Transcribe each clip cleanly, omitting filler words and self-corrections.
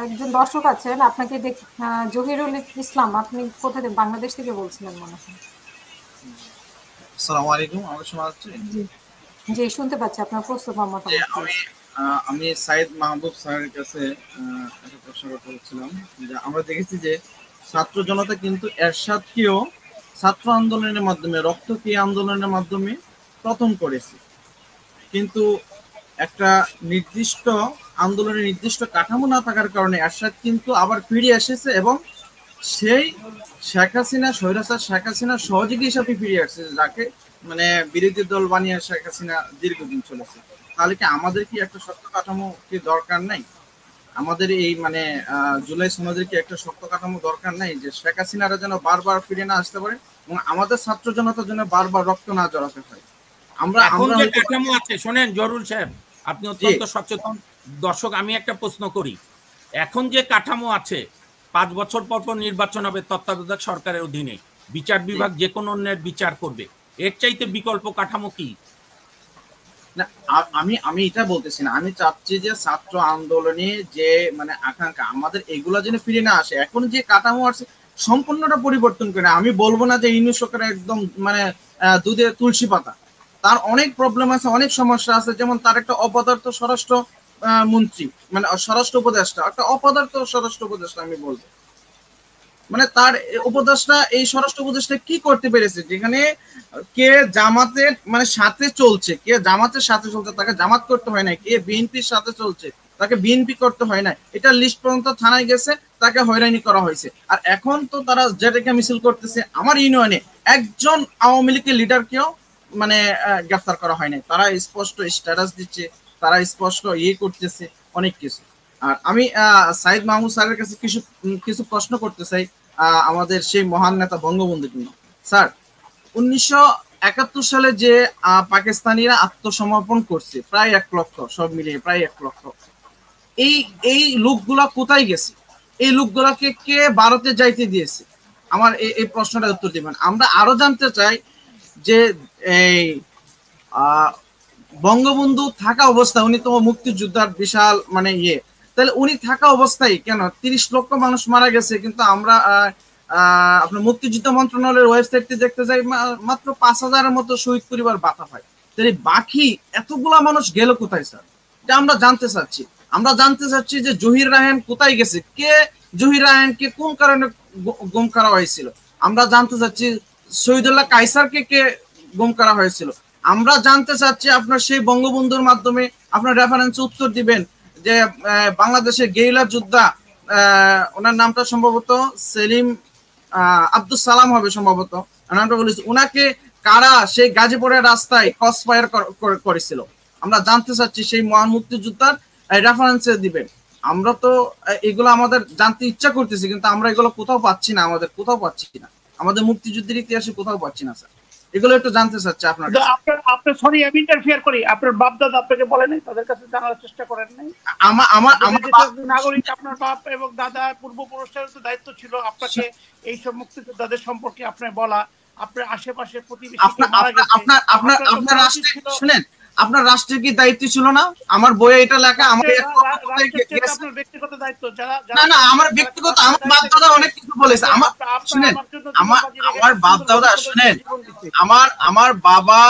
একজন দর্শক আছেন আপনাকে জহিরুল ইসলাম, আপনি কোথা থেকে, বাংলাদেশ থেকে বলছিলেন মনে হয়? আসসালামু আলাইকুম, আমার শোনা যাচ্ছে? জি জি, শুনতে পাচ্ছি। আপনার প্রশ্ন বা যে মতামত আমি প্লিজ। আমি সাইদ মাহবুব স্যারের কাছে একটা প্রশ্ন করতে চাচ্ছিলাম যে আমরা দেখেছি যে ছাত্র জনতা কিন্তু এরশাদকেও ছাত্র আন্দোলনের মাধ্যমে রক্তক্ষয়ী আন্দোলনের মাধ্যমে প্রথম করেছে, কিন্তু একটা নির্দিষ্ট আন্দোলনের নির্দিষ্ট কাঠামো না থাকার কারণে এরশাদ কিন্তু আবার ফিরে এসেছে এবং সেই শেখ হাসিনা, স্বৈরাচার শেখ হাসিনা সহযোগী হিসাবে ফিরে আসছে, যাকে মানে বিরোধী দল বানিয়ে শেখ হাসিনা দীর্ঘদিন চলেছে। তাহলে কি আমাদের কি একটা শক্ত কাঠামো কি দরকার নাই? আমাদের এই মানে জুলাই সনদের কি একটা শক্ত কাঠামো দরকার নাই, যে শেখ হাসিনারা যেন বারবার ফিরে না আসতে পারে এবং আমাদের ছাত্র জনতার জন্য বারবার রক্ত না জড়াতে হয়? আমরা এখন যে কাঠামো আছে, শোনেন জরুল সাহেব, আপনি অত্যন্ত সচেতন দর্শক, আমি একটা প্রশ্ন করি। এখন যে কাঠামো আছে, 5 বছর পর পর নির্বাচন হবে তত্ত্বাবধায়ক সরকারের অধীনে, বিচার বিভাগ যে কোনো অন্যের বিচার করবে, এর চাইতে বিকল্প কাঠামো কি? না, আমি এটা বলতেছি না, আমি চাচ্ছি যে ছাত্র আন্দোলনে যে মানে আকাঙ্ক্ষা আমাদের এগুলা যেন ফিরে না আসে। এখন যে কাঠামো আছে সম্পূর্ণটা পরিবর্তন করে। আমি বলবো না যে ইউনূস সরকার একদম মানে দুধে তুলসী পাতা, তার অনেক প্রবলেম আছে, অনেক সমস্যা আছে। যেমন তার একটা অপদার্থ স্বরাষ্ট্র মন্ত্রী, মানে স্বরাষ্ট্র উপদেষ্টা, একটা অপদার্থ স্বরাষ্ট্র উপদেষ্টা আমি বলবো। মানে তার উপদেষ্টা, এই স্বরাষ্ট্র উপদেষ্টা কি করতে পেরেছে, যেখানে কে জামাতের মানে সাথে চলছে, কে জামাতের সাথে চলছে তাকে জামাত করতে হয় না, কে বিএনপির সাথে চলছে তাকে বিএনপি করতে হয় না, এটা লিস্ট পর্যন্ত থানায় গেছে, তাকে হয়রানি করা হয়েছে। আর এখন তো তারা যেটাকে মিছিল করতেছে, আমার ইউনিয়নে একজন আওয়ামী লীগের লিডারকেও মানে গ্রেফতার করা হয় নাই। তারা স্পষ্ট স্ট্যাটাস দিচ্ছে, তারা স্পষ্ট করতেছে অনেক কিছু। আর আমি সাইদ মাহমুদ স্যারের কাছে কিছু কিছু প্রশ্ন করতে চাই আমাদের সেই মহান নেতা বঙ্গবন্ধুর জন্য। স্যার, 1971 সালে যে পাকিস্তানিরা আত্মসমর্পণ করছে প্রায় 1 লক্ষ, সব মিলিয়ে প্রায় 1 লক্ষ, এই এই লোকগুলা কোথায় গেছে? এই লোকগুলাকে কে ভারতে যাইতে দিয়েছে? আমার এই প্রশ্নটা উত্তর দিবেন। আমরা আরো জানতে চাই যে এই বঙ্গবন্ধু থাকা অবস্থায়, উনি তো মুক্তিযোদ্ধার বিশাল মানে তাহলে উনি থাকা অবস্থায় কেন 30 লক্ষ মানুষ মারা গেছে, কিন্তু আমরা আপনার মুক্তিযুদ্ধ মন্ত্রণালয়ের ওয়েবসাইটটি দেখতে যাই মাত্র 5,000-এর মতো শহীদ পরিবার বাতা হয়। তাহলে বাকি এতগুলা মানুষ গেল কোথায় স্যার? এটা আমরা জানতে চাচ্ছি। আমরা জানতে চাচ্ছি যে জহির রায়হান কোথায় গেছে, কে জহির রায়হানকে কোন কারণে গুম করা হয়েছিল? আমরা জানতে চাচ্ছি শহীদুল্লাহ কায়সারকে কে গুম করা হয়েছিল? আমরা জানতে চাচ্ছি আপনার সেই বঙ্গবন্ধুর মাধ্যমে আপনার রেফারেন্স উত্তর দিবেন যে বাংলাদেশের গেরিলা যোদ্ধা, ওনার নামটা সম্ভবত সেলিম আব্দুল সালাম হবে সম্ভবত, নামটা বলেছি, ওনাকে কারা সেই গাজীপুরের রাস্তায় ক্রস ফায়ার করেছিল? আমরা জানতে চাচ্ছি সেই মহান মুক্তিযোদ্ধার রেফারেন্স দিবেন। আমরা তো এগুলো আমাদের জানতে ইচ্ছা করতেছি, কিন্তু আমরা এগুলো কোথাও পাচ্ছি না, আমাদের কোথাও পাচ্ছি না, আমাদের মুক্তিযুদ্ধের ইতিহাসে কোথাও পাচ্ছি না স্যার। এগুলো একটু জানতে চাচ্ছি আপনার কাছে। আপনার সরি আমি ইন্টারফেয়ার করি, আপনার বাপ দাদা আপনাকে বলে নাই, তাদের কাছে জানার চেষ্টা করেন নাই? আমার নাগরিক, আপনার বাপ এবং দাদা পূর্বপুরুষের তো দায়িত্ব ছিল আপনাকে এই সব মুক্তিযোদ্ধাদের সম্পর্কে আপনার বলা, আপনার আশেপাশে প্রতিবেশী মারা গেছে, আপনার রাষ্ট্রে শুনেন, আপনার রাষ্ট্রের কি দায়িত্ব ছিল না? আমার বইয়ে এটা লেখা, আমার ব্যক্তিগত দায়িত্ব। না না, আমার ব্যক্তিগত, আমার বাপ দাদা অনেক কিছু বলেছে। আমার শুনেন, আমার বাপ দাদা শুনেন, আমার বাবা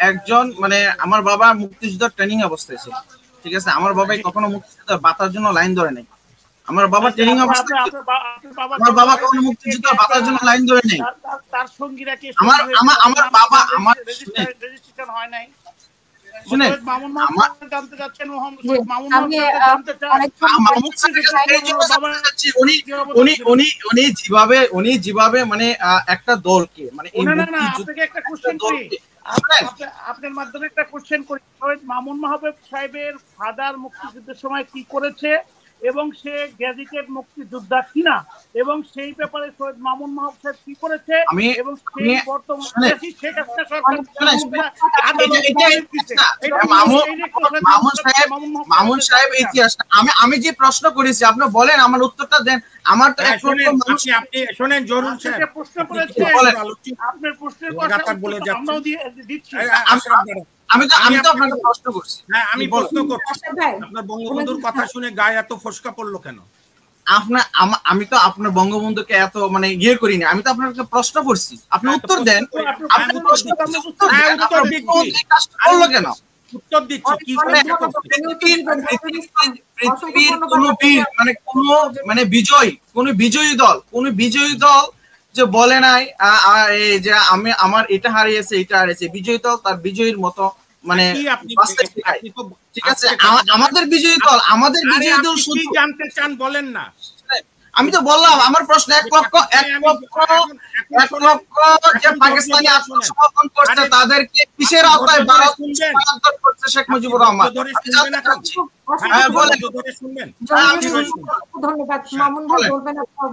একজন মানে আমার বাবা মুক্তিযোদ্ধার ট্রেনিং অবস্থায় ছিল, ঠিক আছে? আমার বাবা কখনো মুক্তিযোদ্ধার বাতার জন্য লাইন ধরে নাই। আমার বাবা ট্রেনিং অবস্থায়, আমার বাবা কখনো মুক্তিযোদ্ধার বাতার জন্য লাইন ধরে নাই। তার সঙ্গীরা কি আমার বাবা আমার রেজিস্ট্রেশন হয় নাই? শুনেন, উনি যেভাবে মানে একটা দলকে মানে আপনার মাধ্যমে একটা কোশ্চেন করি, মামুন মাহবুব সাহেবের ফাদার মুক্তিযুদ্ধের সময় কি করেছে এবং সে গেজেটেড মুক্তিযোদ্ধা কিনা, এবং সেই ব্যাপারে সৈয়দ মামুন মাহবুব সাহেব কি করেছে এবং সেই বর্তমানে শেখ হাসিনা সরকার মামুন সাহেব ইতিহাস। আমি যে প্রশ্ন করেছি আপনি বলেন, আমার উত্তরটা দেন। আমার তো এক লক্ষ মানুষ, আপনি শুনেন জরুল সাহেব প্রশ্ন করেছে, আপনার প্রশ্নের কথা আমরাও দিচ্ছি। আমি তো আপনাকে প্রশ্ন করছি। হ্যাঁ, আমি প্রশ্ন করছি, আশরাফ ভাই, আপনার বঙ্গবন্ধুর কথা শুনে গায়ে এত ফসকা পড়লো কেন? আমি তো আপনার বঙ্গবন্ধুকে এত মানে ইয়ে করিনি, আমি তো আপনাকে প্রশ্ন করছি, আপনি উত্তর দেন। আপনি প্রশ্ন করছেন, উত্তর দেন। আপনার বঙ্গবন্ধু এই কাজটা করলো কেন? উত্তর দিচ্ছি কি অনেক কাজটা করছে? পৃথিবীর কোন বীর মানে কোন বিজয়ী দল যে বলে নাই এই যে আমি আমার এটা হারিয়েছে এটা হারিয়েছে, বিজয়ী দল তার বিজয়ীর মতো মানে কি আপনি বাঁচতে শেখায়। আপনি তো ঠিক আছে, আমাদের বিজয়ী দল আরে আপনি কি শুধু জানতে চান বলেন না। আমি তো বললাম আমার প্রশ্ন, এক লক্ষ যে পাকিস্তানি আত্মসমর্পণ করছে তাদেরকে কিসের আওতায় ভারত স্থানান্তর করছে শেখ মুজিবুর রহমান? আমি জানতে চাচ্ছি। হ্যাঁ, বলেন, ধরে শুনবেন। ধন্যবাদ মামুন ভাই, বলবেন